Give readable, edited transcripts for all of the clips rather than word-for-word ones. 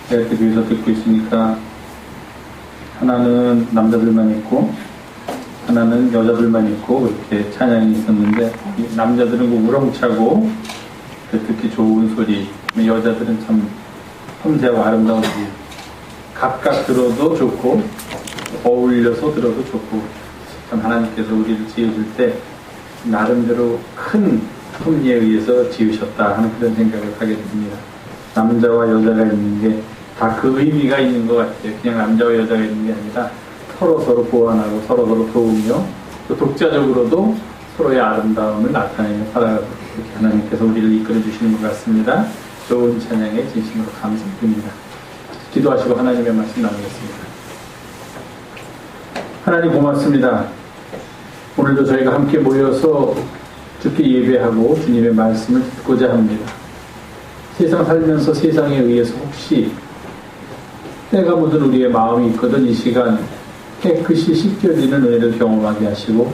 제가 이렇게 뒤에서 듣고 있으니까 하나는 남자들만 있고 하나는 여자들만 있고 이렇게 찬양이 있었는데, 남자들은 그 우렁차고 듣기 좋은 소리, 여자들은 참 섬세하고 아름다운 소리, 각각 들어도 좋고 어울려서 들어도 좋고, 참 하나님께서 우리를 지으실 때 나름대로 큰 섭리에 의해서 지으셨다 하는 그런 생각을 하게 됩니다. 남자와 여자가 있는 게 다 그 의미가 있는 것 같아요. 그냥 남자와 여자가 있는 게 아니라 서로서로 보완하고 서로서로 도우며 또 독자적으로도 서로의 아름다움을 나타내며 살아가고, 그렇게 하나님께서 우리를 이끌어 주시는 것 같습니다. 좋은 찬양에 진심으로 감사드립니다. 기도하시고 하나님의 말씀 나누겠습니다. 하나님 고맙습니다. 오늘도 저희가 함께 모여서 주께 예배하고 주님의 말씀을 듣고자 합니다. 세상 살면서 세상에 의해서 혹시 때가 묻은 우리의 마음이 있거든 이 시간 깨끗이 씻겨지는 은혜를 경험하게 하시고,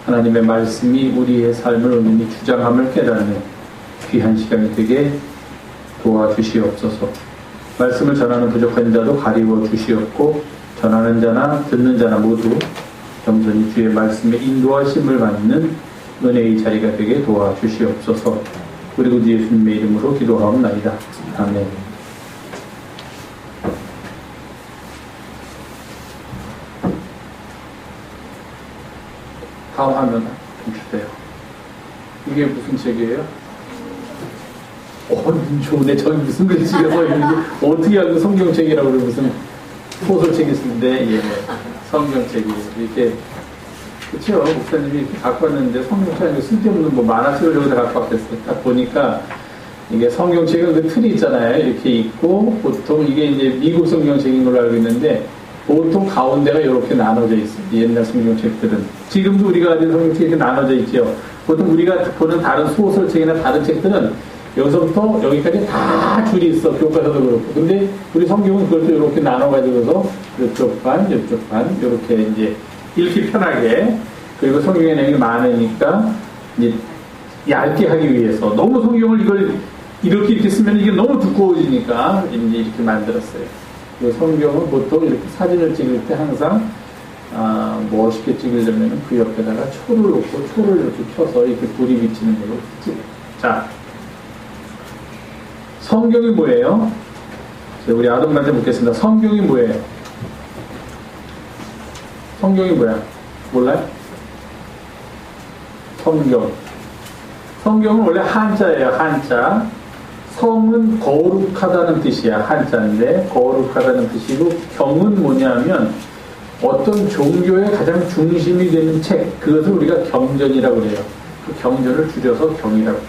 하나님의 말씀이 우리의 삶을 온전히 주장함을 깨닫는 귀한 시간이 되게 도와주시옵소서. 말씀을 전하는 부족한 자도 가리워 주시옵고, 전하는 자나 듣는 자나 모두 겸손히 주의 말씀에 인도하심을 받는 은혜의 자리가 되게 도와주시옵소서. 우리 구주 예수님의 이름으로 기도하옵나이다. 아멘. 다음 화면 좀 주세요. 이게 무슨 책이에요? 눈 좋네. 저기 무슨 글씨가 써있는지 어떻게 알고 성경책이라고 그래. 무슨 소설책이 쓰는데, 예, 성경책이에요. 이렇게, 그쵸? 목사님이 이렇게 갖고 왔는데 성경책이 쓸데없는 뭐 만화책을 여기다 갖고 왔겠어요. 딱 보니까 이게 성경책은 그 틀이 있잖아요. 이렇게 있고, 보통 이게 이제 미국 성경책인 걸로 알고 있는데, 보통 가운데가 이렇게 나눠져 있어요. 옛날 성경책들은. 지금도 우리가 가진 성경책이 이렇게 나눠져 있죠. 보통 우리가 보는 다른 소설책이나 다른 책들은 여기서부터 여기까지 다 줄이 있어. 교과서도 그렇고. 근데 우리 성경은 그걸 또 이렇게 나눠가지고서 이쪽 반, 이쪽 반, 이렇게 이제 읽기 편하게. 그리고 성경의 내용이 많으니까 이제 얇게 하기 위해서. 너무 성경을 이걸 이렇게 쓰면 이게 너무 두꺼워지니까 이제 이렇게 만들었어요. 성경은 보통 이렇게 사진을 찍을 때 항상 멋있게 찍으려면 그 옆에다가 초를 놓고 초를 이렇게 켜서 이렇게 불이 비치는 걸로 찍어요. 자, 성경이 뭐예요? 우리 아동들한테 묻겠습니다. 성경이 뭐예요? 성경이 뭐야? 몰라요? 성경. 성경은 원래 한자예요. 한자. 성은 거룩하다는 뜻이야. 한자인데 거룩하다는 뜻이고, 경은 뭐냐면 어떤 종교의 가장 중심이 되는 책, 그것을 우리가 경전이라고 그래요. 그 경전을 줄여서 경이라고.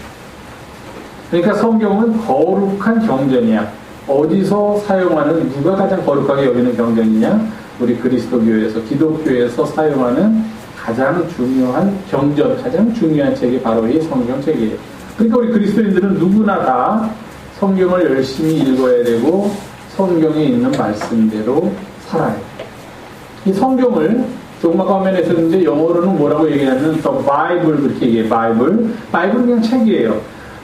그러니까 성경은 거룩한 경전이야. 어디서 사용하는, 누가 가장 거룩하게 여기는 경전이냐? 우리 그리스도교에서, 기독교에서 사용하는 가장 중요한 경전, 가장 중요한 책이 바로 이 성경책이에요. 그러니까 우리 그리스도인들은 누구나 다 성경을 열심히 읽어야 되고 성경에 있는 말씀대로 살아야 돼요. 이 성경을 조금 아까 화면에 썼는데 영어로는 뭐라고 얘기하냐면 The Bible 그렇게 얘기해요. 바이블은 그냥 책이에요.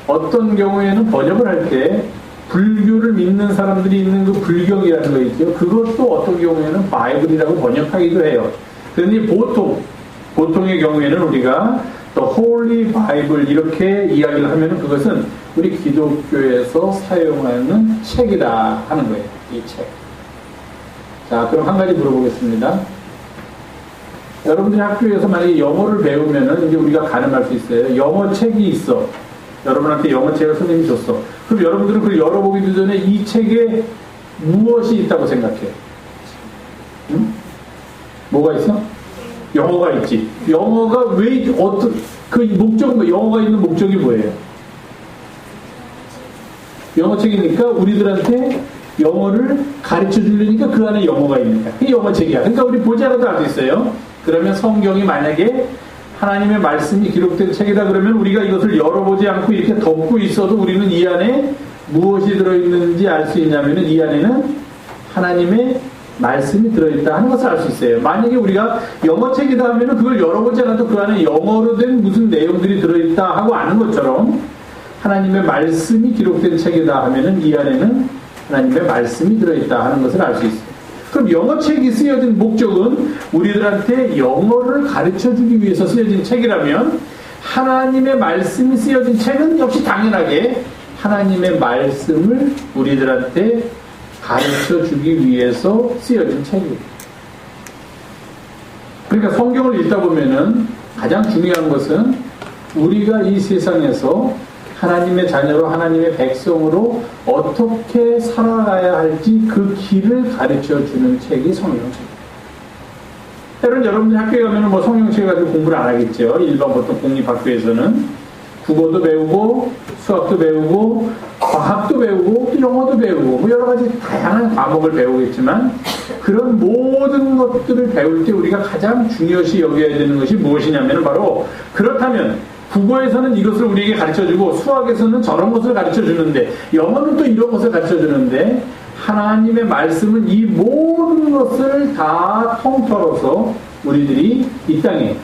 어떤 경우에는 번역을 할 때 불교를 믿는 사람들이 있는 그 불경이라는 거 있죠. 그것도 어떤 경우에는 바이블이라고 번역하기도 해요. 그런데 보통의 경우에는 우리가 The Holy Bible 이렇게 이야기를 하면 그것은 우리 기독교에서 사용하는 책이다 하는 거예요. 이 책. 자, 그럼 한 가지 물어보겠습니다. 여러분들이 학교에서 만약에 영어를 배우면은 이제 우리가 가늠할 수 있어요. 영어 책이 있어. 여러분한테 영어 책을 선생님이 줬어. 그럼 여러분들은 그걸 열어보기도 전에 이 책에 무엇이 있다고 생각해? 응? 뭐가 있어? 영어가 있지. 영어가 왜, 그 목적은, 영어가 있는 목적이 뭐예요? 영어책이니까 우리들한테 영어를 가르쳐 주려니까 그 안에 영어가 있으니까. 그게 영어책이야. 그러니까 우리 보지 않아도 알 수 있어요. 그러면 성경이 만약에 하나님의 말씀이 기록된 책이다 그러면 우리가 이것을 열어보지 않고 이렇게 덮고 있어도 우리는 이 안에 무엇이 들어있는지 알 수 있냐면은 이 안에는 하나님의 말씀이 들어있다 하는 것을 알 수 있어요. 만약에 우리가 영어책이다 하면은 그걸 열어보지 않아도 그 안에 영어로 된 무슨 내용들이 들어있다 하고 아는 것처럼 하나님의 말씀이 기록된 책이다 하면은 이 안에는 하나님의 말씀이 들어있다 하는 것을 알 수 있어요. 그럼 영어책이 쓰여진 목적은 우리들한테 영어를 가르쳐주기 위해서 쓰여진 책이라면 하나님의 말씀이 쓰여진 책은 역시 당연하게 하나님의 말씀을 우리들한테 가르쳐주기 위해서 쓰여진 책이에요. 그러니까 성경을 읽다 보면은 가장 중요한 것은 우리가 이 세상에서 하나님의 자녀로 하나님의 백성으로 어떻게 살아가야 할지 그 길을 가르쳐주는 책이 성경책이에요. 때론 여러분들 학교에 가면 뭐 성경책 가지고 공부를 안 하겠죠. 일반 보통 공립학교에서는 국어도 배우고 수학도 배우고 과학도 배우고 또 영어도 배우고 뭐 여러 가지 다양한 과목을 배우겠지만 그런 모든 것들을 배울 때 우리가 가장 중요시 여겨야 되는 것이 무엇이냐면 바로 그렇다면 국어에서는 이것을 우리에게 가르쳐주고 수학에서는 저런 것을 가르쳐주는데 영어는 또 이런 것을 가르쳐주는데 하나님의 말씀은 이 모든 것을 다 통틀어서 우리들이 이 땅에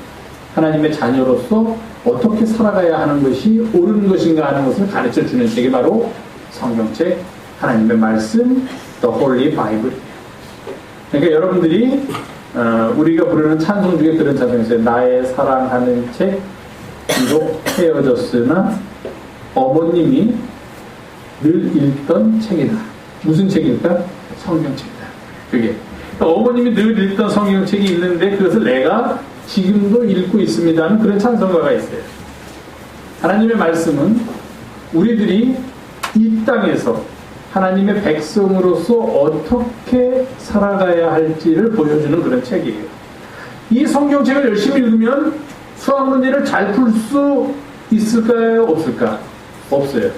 하나님의 자녀로서 어떻게 살아가야 하는 것이 옳은 것인가 하는 것을 가르쳐주는 책이 바로 성경책, 하나님의 말씀, The Holy Bible. 그러니까 여러분들이 우리가 부르는 찬송 중에 그런 찬송이 있어요. 나의 사랑하는 책, 비록 헤어졌으나 어머님이 늘 읽던 책이다. 무슨 책일까? 성경책이다. 그게. 그러니까 어머님이 늘 읽던 성경책이 있는데 그것을 내가 지금도 읽고 있습니다 하는 그런 찬송가가 있어요. 하나님의 말씀은 우리들이 이 땅에서 하나님의 백성으로서 어떻게 살아가야 할지를 보여주는 그런 책이에요. 이 성경책을 열심히 읽으면 수학 문제를 잘 풀 수 있을까요? 없을까? 없어요.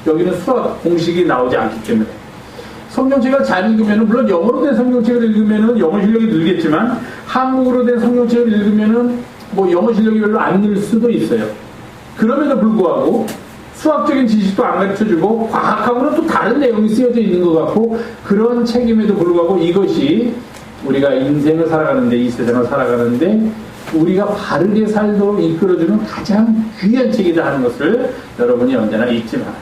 여기는 수학 공식이 나오지 않기 때문에. 성경책을 잘 읽으면, 물론 영어로 된 성경책을 읽으면 영어 실력이 늘겠지만, 한국어로 된 성경책을 읽으면 뭐 영어 실력이 별로 안 늘 수도 있어요. 그럼에도 불구하고, 수학적인 지식도 안 가르쳐주고, 과학하고는 또 다른 내용이 쓰여져 있는 것 같고, 그런 책임에도 불구하고 이것이 우리가 인생을 살아가는데, 이 세상을 살아가는데, 우리가 바르게 살도록 이끌어주는 가장 귀한 책이다 하는 것을 여러분이 언제나 잊지 말아요.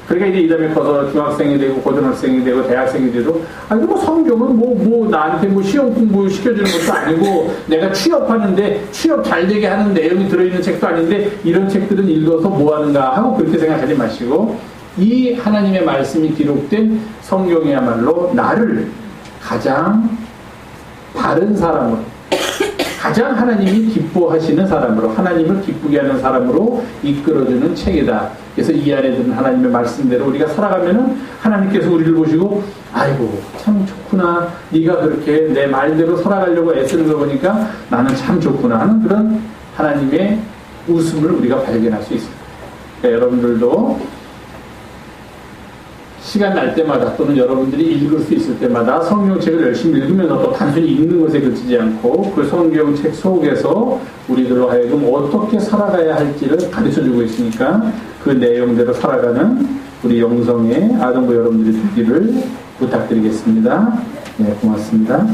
그러니까 이제 이 다음에 커서 중학생이 되고 고등학생이 되고 대학생이 돼도 아니 뭐 성경은 뭐 나한테 뭐 시험 공부 시켜주는 것도 아니고 내가 취업하는데 취업 잘 되게 하는 내용이 들어있는 책도 아닌데 이런 책들은 읽어서 뭐 하는가 하고 그렇게 생각하지 마시고 이 하나님의 말씀이 기록된 성경이야말로 나를 가장 바른 사람으로 가장 하나님이 기뻐하시는 사람으로 하나님을 기쁘게 하는 사람으로 이끌어주는 책이다. 그래서 이 안에 드는 하나님의 말씀대로 우리가 살아가면은 하나님께서 우리를 보시고 아이고 참 좋구나. 네가 그렇게 내 말대로 살아가려고 애쓰는 걸 보니까 나는 참 좋구나 하는 그런 하나님의 웃음을 우리가 발견할 수 있습니다. 그러니까 여러분들도 시간 날 때마다 또는 여러분들이 읽을 수 있을 때마다 성경책을 열심히 읽으면서 또 단순히 읽는 것에 그치지 않고 그 성경책 속에서 우리들로 하여금 어떻게 살아가야 할지를 가르쳐주고 있으니까 그 내용대로 살아가는 우리 영성의 아동부 여러분들이 되기를 부탁드리겠습니다. 네, 고맙습니다.